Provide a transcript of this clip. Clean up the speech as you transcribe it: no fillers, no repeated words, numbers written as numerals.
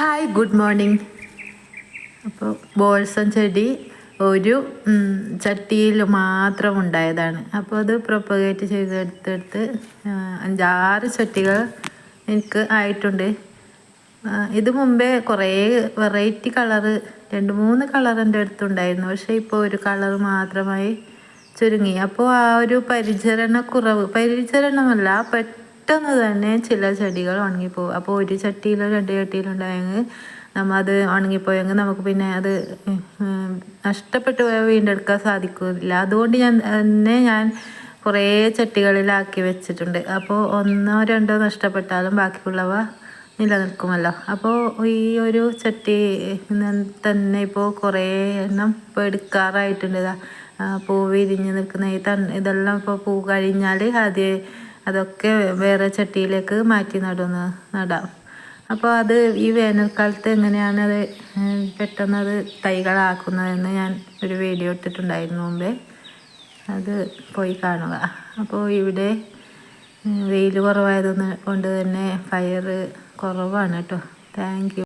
Hi good morning. അപ്പോൾ balsam ചെടി ഒരു ചട്ടിയിൽ മാത്രം ഉണ്ടായതാണ്. അപ്പോൾ അത് പ്രൊപ്പഗേറ്റ് ചെയ്തെടുത്തെടുത്ത് 5-6 ചട്ടികൾ എനിക്ക് ആയിട്ടുണ്ട്. ഇത് മുമ്പേ കുറേ വെറൈറ്റി കളറ് 2-3 കളർ എൻ്റെ അടുത്തുണ്ടായിരുന്നു. പക്ഷേ ഇപ്പോൾ ഒരു കളർ മാത്രമായി ചുരുങ്ങി. അപ്പോൾ ആ ഒരു പരിചരണമല്ല, പെട്ടെന്ന് തന്നെ ചില ചെടികൾ ഉണങ്ങിപ്പോകും. അപ്പോൾ ഒരു ചട്ടിയിലോ 2 ചട്ടിയിലോ ഉണ്ടായെങ്കിൽ അത് ഉണങ്ങിപ്പോയെങ്കിൽ നമുക്ക് പിന്നെ അത് നഷ്ടപ്പെട്ട് വീണ്ടെടുക്കാൻ സാധിക്കില്ല. അതുകൊണ്ട് ഞാൻ കുറേ ചട്ടികളിലാക്കി വെച്ചിട്ടുണ്ട്. അപ്പോൾ 1-2 നഷ്ടപ്പെട്ടാലും ബാക്കിയുള്ളവ നിലനിൽക്കുമല്ലോ. അപ്പോൾ ഈ ഒരു ചട്ടി തന്നെ ഇപ്പോൾ കുറേ എണ്ണം ഇപ്പോൾ എടുക്കാറായിട്ടുണ്ട്. പൂ വിരിഞ്ഞ് നിൽക്കുന്ന ഇതെല്ലാം ഇപ്പോൾ പൂ കഴിഞ്ഞാൽ അതൊക്കെ വേറെ ചട്ടിയിലേക്ക് മാറ്റി നടാം. അപ്പോൾ അത് ഈ വേനൽക്കാലത്ത് എങ്ങനെയാണ് പെട്ടെന്നത് തൈകളാക്കുന്നതെന്ന് ഞാൻ ഒരു വീഡിയോ ഇട്ടിട്ടുണ്ടായിരുന്നു മുമ്പേ. അത് പോയി കാണുക. അപ്പോൾ ഇവിടെ വെയിൽ കുറവായത് കൊണ്ട് തന്നെ പയർ കുറവാണ് കേട്ടോ. Thank you.